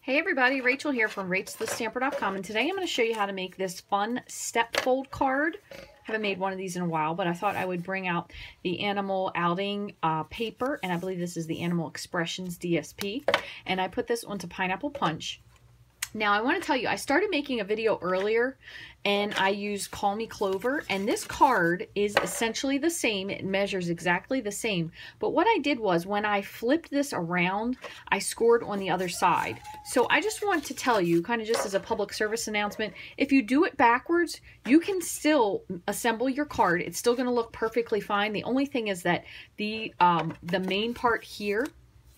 Hey everybody, Rachel here from Rachthestamper.com, and today I'm going to show you how to make this fun step fold card. Haven't made one of these in a while, but I thought I would bring out the Animal Outing paper, and I believe this is the Animal Expressions DSP, and I put this onto Pineapple Punch. Now I want to tell you, I started making a video earlier and I used Call Me Clover, and this card is essentially the same. It measures exactly the same, but what I did was when I flipped this around, I scored on the other side. So I just want to tell you, kind of just as a public service announcement, if you do it backwards, you can still assemble your card. It's still going to look perfectly fine. The only thing is that the main part here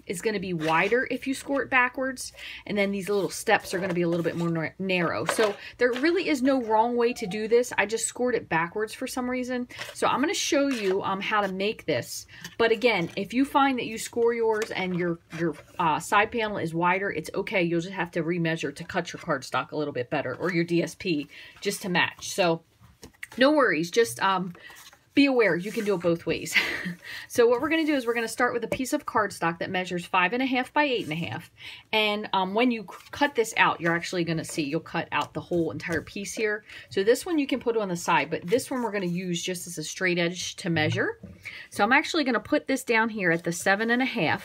is going to be wider if you score it backwards, and then these little steps are going to be a little bit more narrow. So there really is no wrong way to do this. I just scored it backwards for some reason. So I'm going to show you how to make this. But again, if you find that you score yours and your side panel is wider, it's okay. You'll just have to remeasure to cut your cardstock a little bit better, or your DSP, just to match. So no worries. Just be aware, you can do it both ways. So what we're going to do is we're going to start with a piece of cardstock that measures 5.5 by 8.5. And when you cut this out, you're actually going to see, you'll cut out the whole entire piece here. So this one you can put on the side, but this one we're going to use just as a straight edge to measure. So I'm actually going to put this down here at the 7.5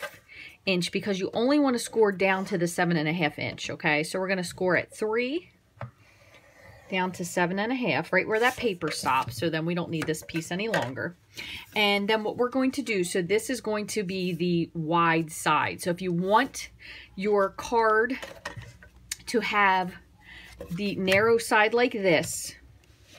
inch because you only want to score down to the 7.5 inch. Okay, so we're going to score at 3 down to 7.5, right where that paper stops, so then we don't need this piece any longer. And then what we're going to do, so this is going to be the wide side. So if you want your card to have the narrow side like this,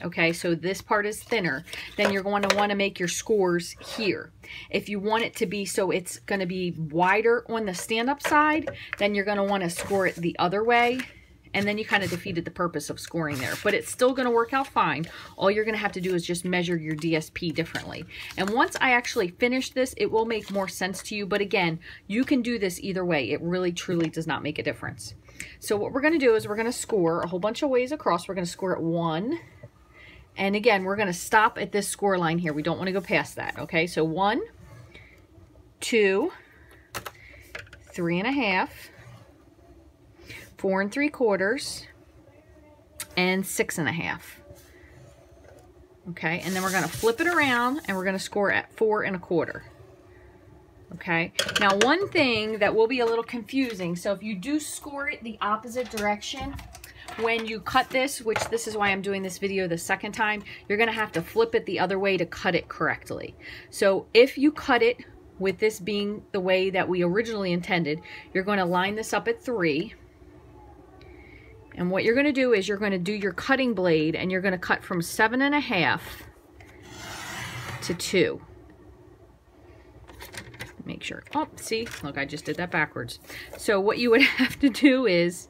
okay, so this part is thinner, then you're going to want to make your scores here. If you want it to be so it's going to be wider on the stand-up side, then you're going to want to score it the other way. And then you kind of defeated the purpose of scoring there. But it's still going to work out fine. All you're going to have to do is just measure your DSP differently. And once I actually finish this, it will make more sense to you. But again, you can do this either way. It really, truly does not make a difference. So what we're going to do is we're going to score a whole bunch of ways across. We're going to score at 1. And again, we're going to stop at this score line here. We don't want to go past that. Okay, so 1, 2, 3.5. 4 3/4, and 6.5. Okay, and then we're going to flip it around and we're going to score at 4 1/4. Okay, now one thing that will be a little confusing, so if you do score it the opposite direction, when you cut this, which this is why I'm doing this video the second time, you're going to have to flip it the other way to cut it correctly. So if you cut it with this being the way that we originally intended, you're going to line this up at 3. And what you're going to do is you're going to do your cutting blade and you're going to cut from 7.5 to 2. Make sure. Oh, see, look, I just did that backwards. So what you would have to do is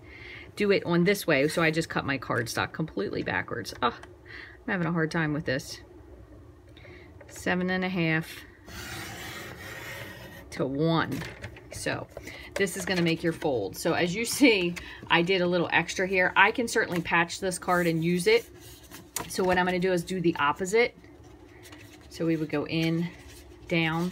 do it on this way. So I just cut my cardstock completely backwards. Oh, I'm having a hard time with this. 7.5 to 1. So this is going to make your fold. So as you see, I did a little extra here. I can certainly patch this card and use it. So what I'm going to do is do the opposite. So we would go in, down.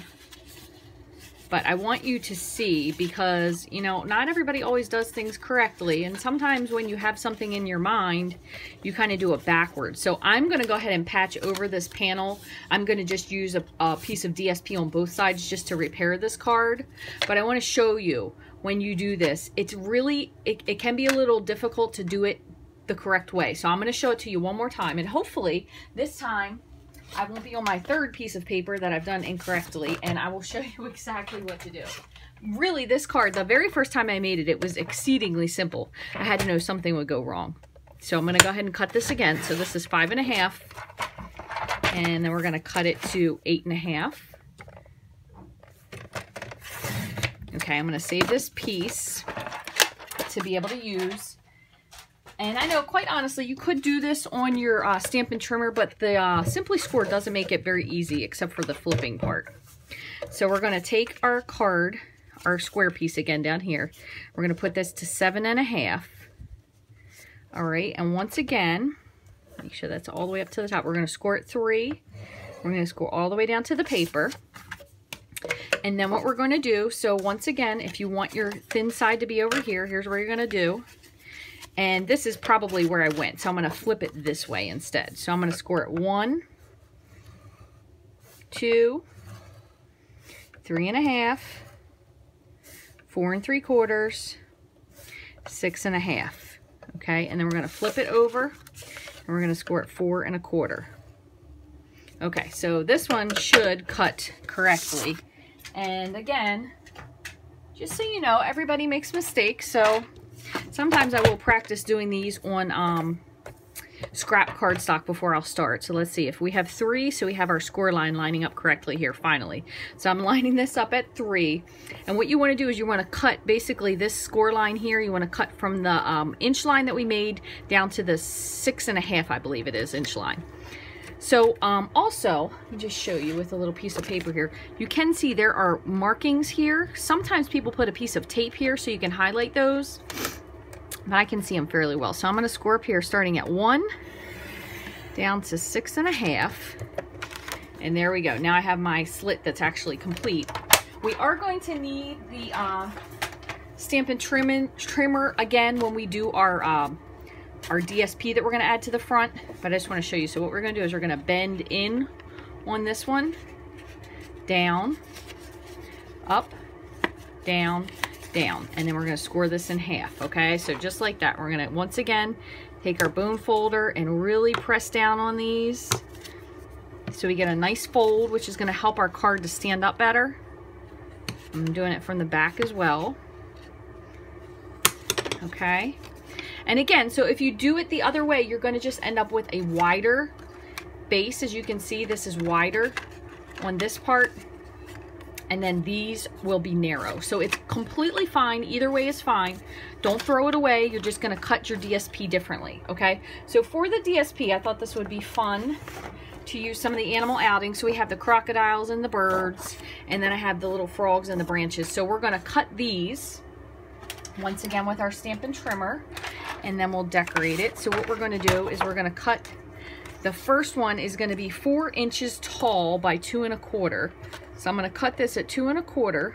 But I want you to see, because, you know, not everybody always does things correctly. And sometimes when you have something in your mind, you kind of do it backwards. So I'm going to go ahead and patch over this panel. I'm going to just use a piece of DSP on both sides just to repair this card. But I want to show you when you do this. It's really, it can be a little difficult to do it the correct way. So I'm going to show it to you one more time. And hopefully this time I won't be on my third piece of paper that I've done incorrectly, and I will show you exactly what to do. Really, this card, the very first time I made it, it was exceedingly simple. I had to know something would go wrong. So I'm going to go ahead and cut this again. So this is 5.5, and then we're going to cut it to 8.5. Okay, I'm going to save this piece to be able to use. And I know, quite honestly, you could do this on your Stampin' trimmer, but the Simply Score doesn't make it very easy, except for the flipping part. So we're going to take our card, our square piece again down here. We're going to put this to 7.5. All right, and once again, make sure that's all the way up to the top. We're going to score at 3. We're going to score all the way down to the paper. And then what we're going to do, so once again, if you want your thin side to be over here, here's where you're going to do. And this is probably where I went, so I'm going to flip it this way instead. So I'm going to score it 1, 2, 3 1/2, 4 3/4, 6 1/2. Okay, and then we're going to flip it over, and we're going to score it 4 1/4. Okay, so this one should cut correctly. And again, just so you know, everybody makes mistakes, so sometimes I will practice doing these on scrap cardstock before I'll start. So let's see, if we have 3, so we have our score line lining up correctly here finally. So I'm lining this up at 3, and what you want to do is you want to cut basically this score line here. You want to cut from the inch line that we made down to the 6 1/2, I believe it is, inch line. So also, let me just show you with a little piece of paper here. You can see there are markings here. Sometimes people put a piece of tape here so you can highlight those, but I can see them fairly well. So I'm going to score up here starting at 1 down to 6 1/2, and there we go. Now I have my slit that's actually complete. We are going to need the Stampin' trimmer again when we do our DSP that we're going to add to the front, but I just want to show you. So what we're going to do is we're going to bend in on this one, down, up, down, down, and then we're going to score this in half. Okay, so just like that, we're going to once again take our bone folder and really press down on these so we get a nice fold, which is going to help our card to stand up better. I'm doing it from the back as well. Okay. And again, so if you do it the other way, you're going to just end up with a wider base. As you can see, this is wider on this part, and then these will be narrow. So it's completely fine. Either way is fine. Don't throw it away. You're just going to cut your DSP differently, okay? So for the DSP, I thought this would be fun to use some of the animal outings. So we have the crocodiles and the birds, and then I have the little frogs and the branches. So we're going to cut these once again with our Stampin' trimmer, and then we'll decorate it. So what we're going to do is we're going to cut, the first one is going to be 4 inches tall by 2 1/4. So I'm going to cut this at 2 1/4.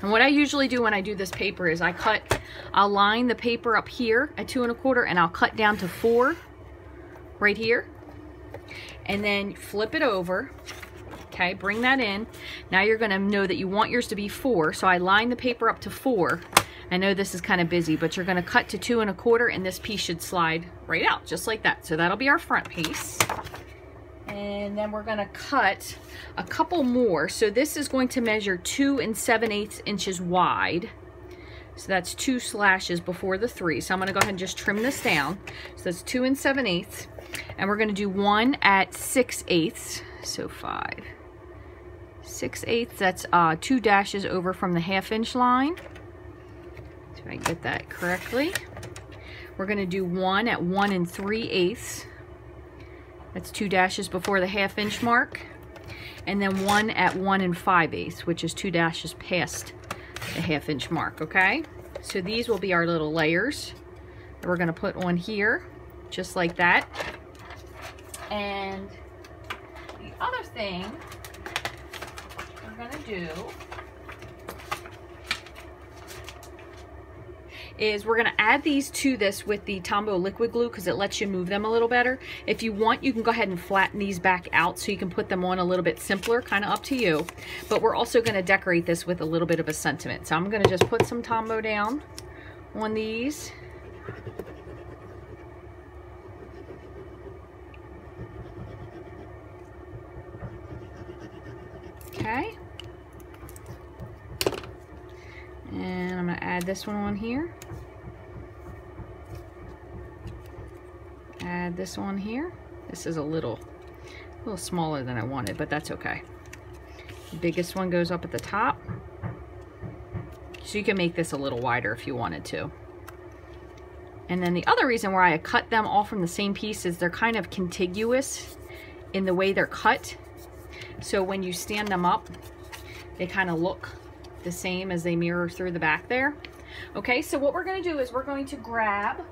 And what I usually do when I do this paper is I'll line the paper up here at 2 1/4, and I'll cut down to 4 right here, and then flip it over. Okay, bring that in. Now you're going to know that you want yours to be 4, so I line the paper up to 4. I know this is kind of busy, but you're going to cut to 2 1/4, and this piece should slide right out just like that. So that'll be our front piece. And then we're going to cut a couple more. So this is going to measure 2 7/8 inches wide. So that's 2 slashes before the 3. So I'm going to go ahead and just trim this down. So that's 2 7/8. And we're going to do 1 at 6/8. So 5, 6/8. That's 2 dashes over from the 1/2 inch line. So I get that correctly. We're going to do 1 at 1 3/8. That's 2 dashes before the 1/2 inch mark. And then 1 at 1 5/8, which is 2 dashes past the 1/2 inch mark, okay? So these will be our little layers that we're going to put on here, just like that. And the other thing we're going to do is we're going to add these to this with the Tombow liquid glue because it lets you move them a little better. If you want, you can go ahead and flatten these back out so you can put them on a little bit simpler, kind of up to you. But we're also going to decorate this with a little bit of a sentiment. So I'm going to just put some Tombow down on these. Okay. And I'm going to add this one on here. Add this one here. This is a little smaller than I wanted, but that's okay. The biggest one goes up at the top. So you can make this a little wider if you wanted to. And then the other reason why I cut them all from the same piece is they're kind of contiguous in the way they're cut. So when you stand them up, they kind of look the same as they mirror through the back there. Okay, so what we're going to do is we're going to grab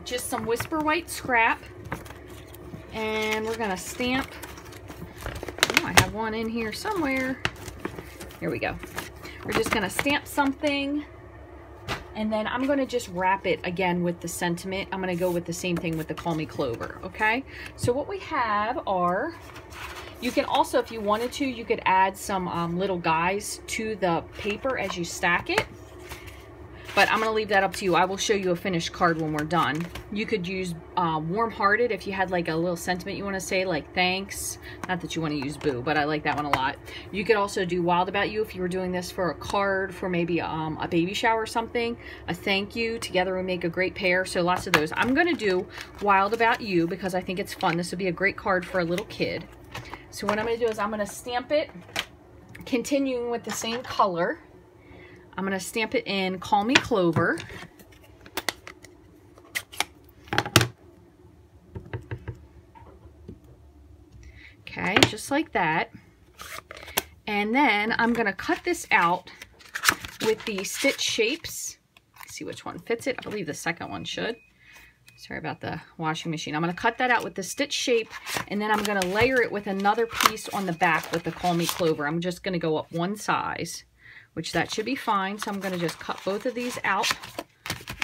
just some Whisper White scrap, and we're going to stamp. Oh, I have one in here somewhere. Here we go. We're just going to stamp something, and then I'm going to just wrap it again with the sentiment. I'm going to go with the same thing with the Call Me Clover, okay? So what we have are, you can also, if you wanted to, you could add some little guys to the paper as you stack it. But I'm going to leave that up to you. I will show you a finished card when we're done. You could use warm-hearted if you had like a little sentiment you want to say, like thanks. Not that you want to use boo, but I like that one a lot. You could also do Wild About You if you were doing this for a card for maybe a baby shower or something. A thank you. Together we make a great pair. So lots of those. I'm going to do Wild About You because I think it's fun. This would be a great card for a little kid. So what I'm going to do is I'm going to stamp it, continuing with the same color. I'm going to stamp it in Call Me Clover. Okay, just like that. And then I'm going to cut this out with the stitch shapes. Let's see which one fits it. I believe the second one should. Sorry about the washing machine. I'm going to cut that out with the stitch shape, and then I'm going to layer it with another piece on the back with the Call Me Clover. I'm just going to go up one size, which that should be fine. So I'm going to just cut both of these out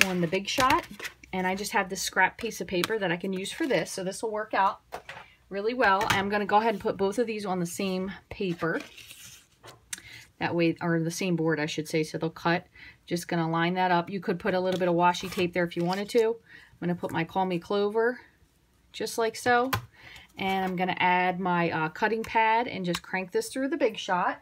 on the Big Shot. And I just have this scrap piece of paper that I can use for this. So this will work out really well. I'm going to go ahead and put both of these on the same paper. That way, or the same board, I should say, so they'll cut. Just going to line that up. You could put a little bit of washi tape there if you wanted to. I'm going to put my Call Me Clover just like so. And I'm going to add my cutting pad and just crank this through the Big Shot.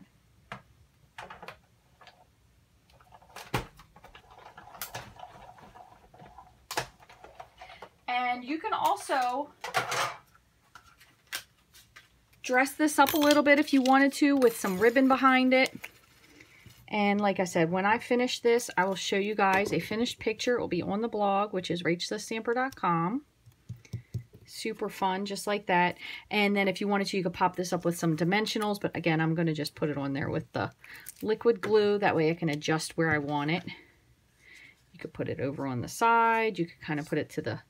And you can also dress this up a little bit if you wanted to with some ribbon behind it. And like I said, when I finish this, I will show you guys a finished picture. It will be on the blog, which is rachthestamper.com. Super fun, just like that. And then if you wanted to, you could pop this up with some dimensionals. But again, I'm going to just put it on there with the liquid glue. That way I can adjust where I want it. You could put it over on the side. You could kind of put it to the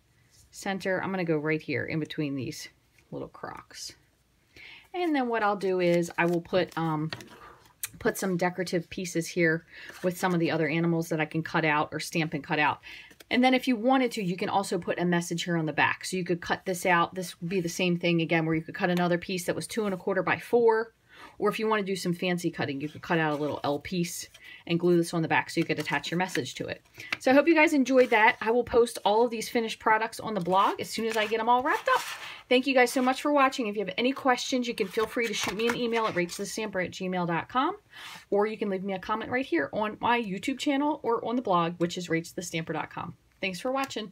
center. I'm going to go right here in between these little crocks. And then what I'll do is I will put some decorative pieces here with some of the other animals that I can cut out or stamp and cut out. And then if you wanted to, you can also put a message here on the back. So you could cut this out. This would be the same thing again, where you could cut another piece that was 2 1/4 by 4. Or if you want to do some fancy cutting, you could cut out a little L piece and glue this on the back so you could attach your message to it. So I hope you guys enjoyed that. I will post all of these finished products on the blog as soon as I get them all wrapped up. Thank you guys so much for watching. If you have any questions, you can feel free to shoot me an email at rachthestamper@gmail.com, or you can leave me a comment right here on my YouTube channel or on the blog, which is rachthestamper.com. Thanks for watching.